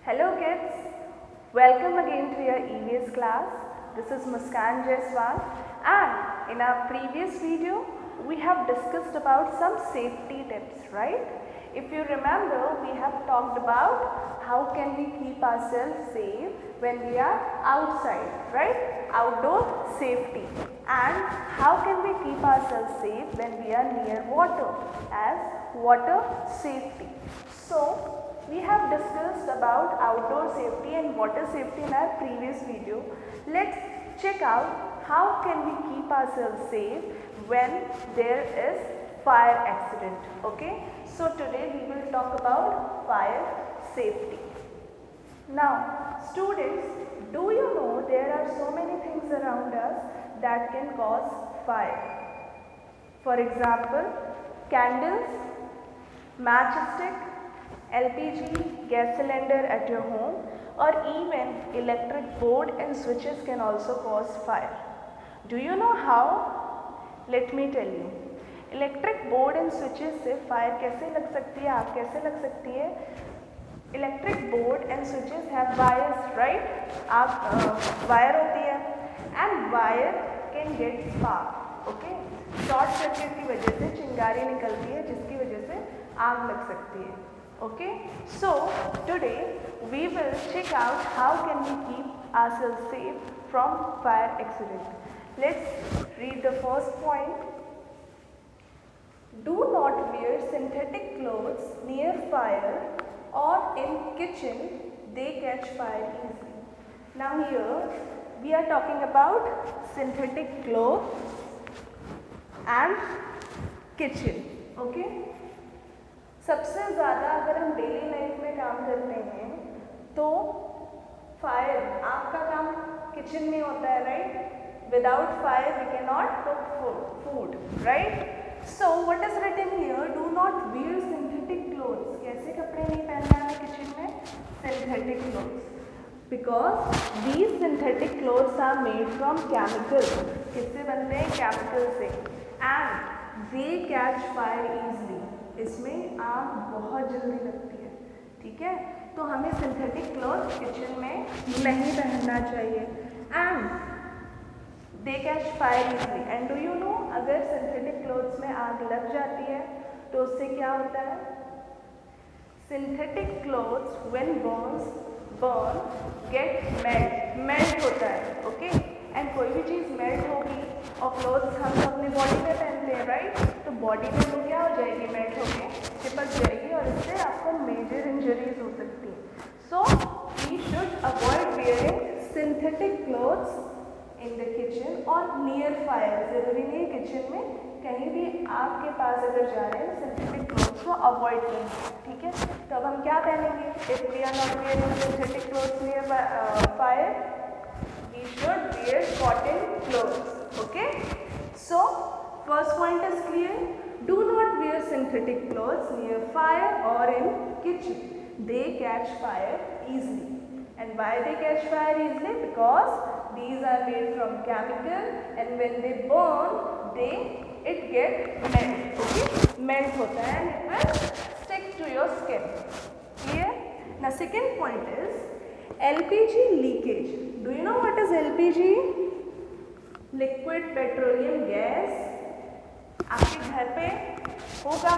Hello kids, welcome again to your EVS class. This is Muskan Jaiswal, and in our previous video we have discussed about some safety tips, right? If you remember, we have talked about how can we keep ourselves safe when we are outside, right? Outdoor safety. And how can we keep ourselves safe when we are near water, as water safety. So we have discussed about outdoor safety and water safety in our previous video. Let's check out how can we keep ourselves safe when there is fire accident. Okay, so today we will talk about fire safety. Now students, do you know there are so many things around us that can cause fire? For example, candles, matchstick, LPG gas cylinder at your home, or even electric board and switches can also cause fire. Do you know how? Let me tell you. Electric board and switches से fire कैसे लग सकती है, आग कैसे लग सकती है? Electric board and switches have wires, right? आग वायर होती है and wire can get spark. Okay, short circuit की वजह से चिंगारी निकलती है जिसकी वजह से आग लग सकती है. Okay, so today we will check out how can we keep ourselves safe from fire accident. Let's read the first point. Do not wear synthetic clothes near fire or in kitchen, they catch fire easily. Now here we are talking about synthetic clothes and kitchen. Okay, सबसे ज़्यादा अगर हम daily life में काम करते हैं तो fire, आग का काम किचन में होता है, right? Without fire we can not cook food, right? So what is written here, do not wear synthetic clothes. कैसे कपड़े नहीं पहनना है किचन में? Synthetic clothes, because these synthetic clothes are made from chemical. किससे बनते हैं? केमिकल से. And they catch fire easily. इसमें आग बहुत जल्दी लगती है. ठीक है, तो हमें सिंथेटिक क्लॉथ किचन में नहीं पहनना चाहिए. And they catch fire easily. And do you know, अगर सिंथेटिक क्लॉथ्स में आग लग जाती है तो उससे क्या होता है? Synthetic clothes when burn get melt होता है. ओके, एंड कोई भी चीज़ मेल्ट होगी और क्लोथ्स हम अपनी बॉडी में पहनते हैं, राइट? तो बॉडी में तो क्या हो जाएगी? मेल्ट होके चिपक जाएगी और इससे आपको मेजर इंजरीज हो सकती है. So we should avoid wearing synthetic clothes in the kitchen और नियर फायर. ज़रूरी नहीं है किचन में, कहीं भी आग के पास अगर जा रहे हैं सिंथेटिक क्लोथ्स को अवॉइड करेंगे. ठीक है, तो अब हम क्या पहनेंगे? If we are not wearing synthetic clothes near fire, we should wear cotton clothes. Okay, so first point is clear. Do not wear synthetic clothes near fire or in kitchen. They catch fire easily. And why they catch fire easily? Because these are made from chemical, and when they burn it get melt. Okay, melt hota hai and it will stick to your skin. Clear? Now second point is LPG leakage. Do you know what is LPG? Liquid petroleum gas. आपके घर पे होगा.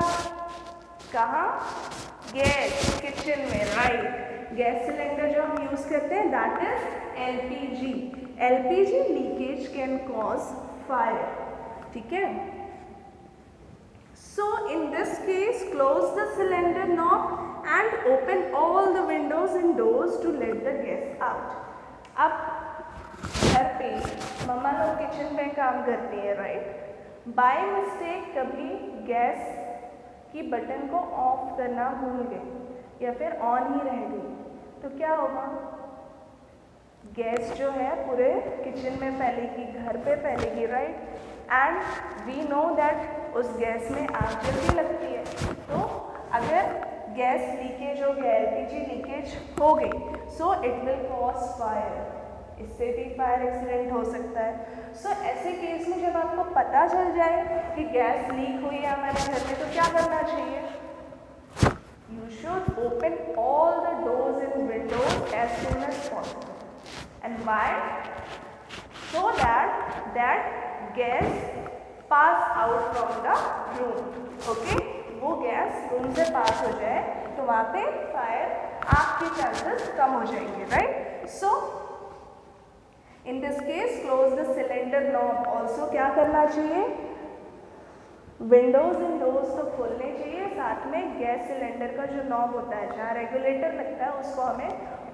कहाँ? Gas, kitchen में, right? Gas cylinder जो हम use करते हैं that is LPG. LPG leakage can cause fire. ठीक है, so in this case close the cylinder knob and open all the windows and doors to let the gas out. अब घर पे मम्मा लोग किचन में काम करती है, राइट? बाय मिस्टेक कभी गैस की बटन को ऑफ करना भूल गए या फिर ऑन ही रह गई तो क्या होगा? गैस जो है पूरे किचन में फैलेगी, घर पे फैलेगी, right? And we know that उस गैस में आग जल्दी लगती है. तो अगर गैस लीकेज हो गया, LPG लीकेज हो गई, so it will cause fire. इससे भी फायर एक्सीडेंट हो सकता है. सो ऐसे केस में जब आपको पता चल जाए कि गैस लीक हुई है हमारे घर में तो क्या करना चाहिए? You should open all the doors and windows as soon as possible. And why? So that gas pass out from the room. Okay, वो गैस रूम से पास हो जाए तो वहाँ पे फायर आग के चांसेस कम हो जाएंगे, right? So in this case close the cylinder knob. Also क्या करना चाहिए? विंडोज एंड डोर्स तो खोलने चाहिए, साथ में गैस सिलेंडर का जो नॉब होता है जहाँ रेगुलेटर लगता है उसको हमें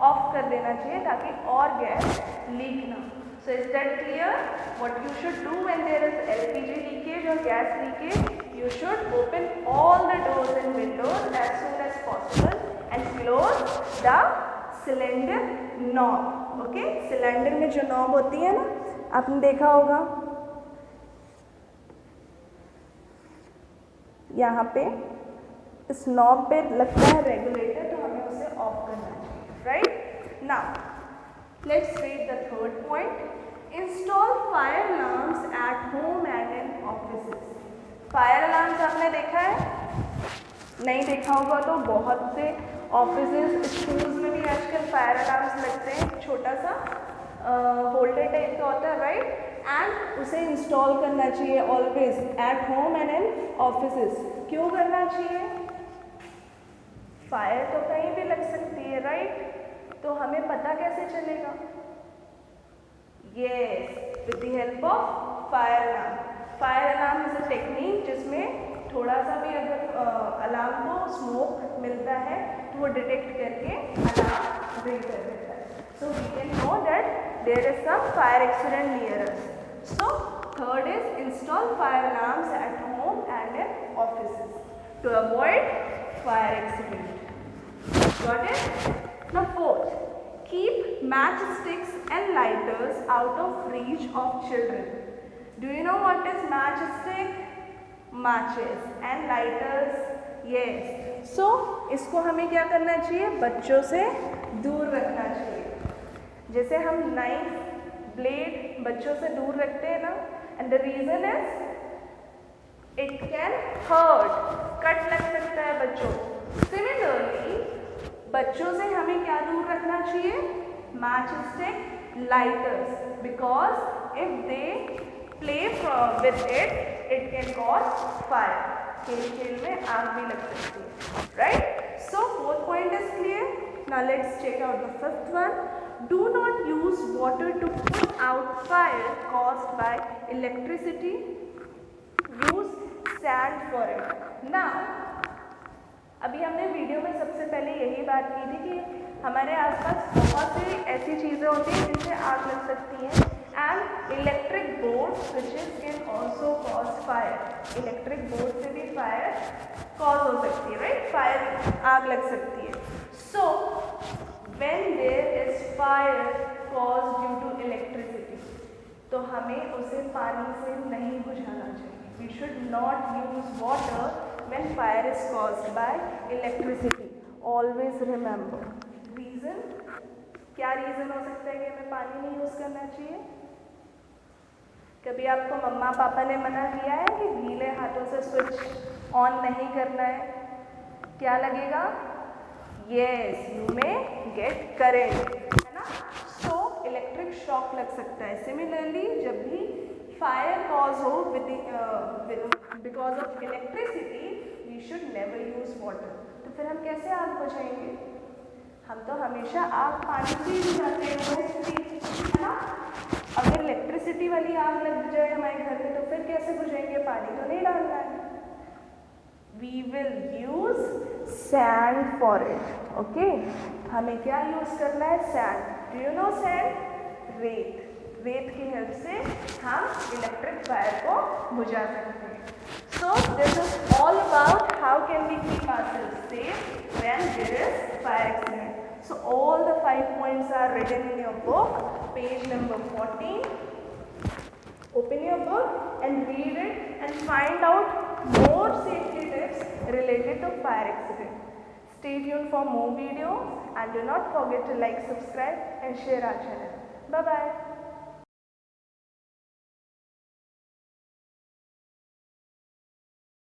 ऑफ कर देना चाहिए ताकि और गैस लीक ना। So is that clear? What you should do when there is LPG leakage और gas leakage? You should open all the doors and windows as soon as possible and close the cylinder knob. Okay, cylinder में जो knob होती है ना, आपने देखा होगा यहाँ पे इस नॉब पे लगता है रेगुलेटर, तो हमें उसे ऑफ करना चाहिए, right? Now let's read the third point. Install fire alarms at home and in offices. Fire alarms आपने देखा है? नहीं देखा होगा तो बहुत से ऑफिसेस, स्कूल्स में भी आजकल फायर अलार्म्स लगते हैं। छोटा सा होल्डर टाइप का होता है, राइट? एंड उसे इंस्टॉल करना चाहिए always at home and in offices. क्यों करना चाहिए? फायर तो कहीं भी लग सकती है, राइट? तो हमें पता कैसे चलेगा? Yes, with the help of fire alarm. Fire alarm is a technique जिसमें थोड़ा सा भी अगर अलार्म को स्मोक मिलता है तो वो डिटेक्ट करके अलार्म रिंग कर देता है। So we can know that there is some fire accident near us. So third is install fire alarms at home and in offices to avoid fire accident. Got it? Now fourth, keep matchsticks and lighters out of reach of children. Do you know what is matchstick? Matches and lighters. Yes. So इसको हमें क्या करना चाहिए? बच्चों से दूर रखना चाहिए। जैसे हम नाइफ, ब्लेड बच्चों से दूर रखते हैं ना, and the reason is it can hurt, cut लग सकता है बच्चों। सिमिलरली बच्चों से हमें क्या दूर रखना चाहिए? Matchstick, lighters, because if they play with it can cause fire. खेल में आग भी लग सकती है, right? So fourth point is clear. Now let's check out the fifth one. Do not use water to put out fire caused by electricity. Use sand for it. Now, अभी हमने video में सबसे पहले यही बात की थी कि हमारे आसपास बहुत सी ऐसी चीज़ें होती हैं जिनसे आग लग सकती हैं, and electric board switches can also cause fire. Electric board से भी फायर कॉज हो सकती है, राइट? फायर, आग लग सकती है। So, when there is fire caused due to electricity, तो हमें उसे पानी से नहीं बुझाना चाहिए। We should not use water when fire is caused by electricity. Always remember. Reason? क्या रीज़न हो सकता है कि हमें पानी नहीं यूज़ करना चाहिए? कभी आपको मम्मा पापा ने मना किया है कि गीले हाथों से स्विच ऑन नहीं करना है? क्या लगेगा? Yes, you may get current, है ना? So इलेक्ट्रिक शॉक लग सकता है। सिमिलरली जब भी फायर कॉज हो because of electricity, we should never use water. तो फिर हम कैसे आग बुझाएंगे? हम तो हमेशा आग पानी से ही बुझाते हैं, है ना? अगर इलेक्ट्रिसिटी वाली आग लग जाए हमारे घर में तो फिर कैसे बुझाएंगे? पानी तो नहीं डालना है। We will use sand for it. Okay? हमें क्या यूज करना है? sand. Do you know sand? रेत। रेत की हेल्प से हम इलेक्ट्रिक फायर को बुझा सकते हैं। So this is all about how can we keep ourselves safe when there is fire accident. So all the 5 points are written in your book, page number 14. Open your book and read it and find out more safety tips related to fire accident. Stay tuned for more videos and do not forget to like, subscribe and share our channel. Bye bye.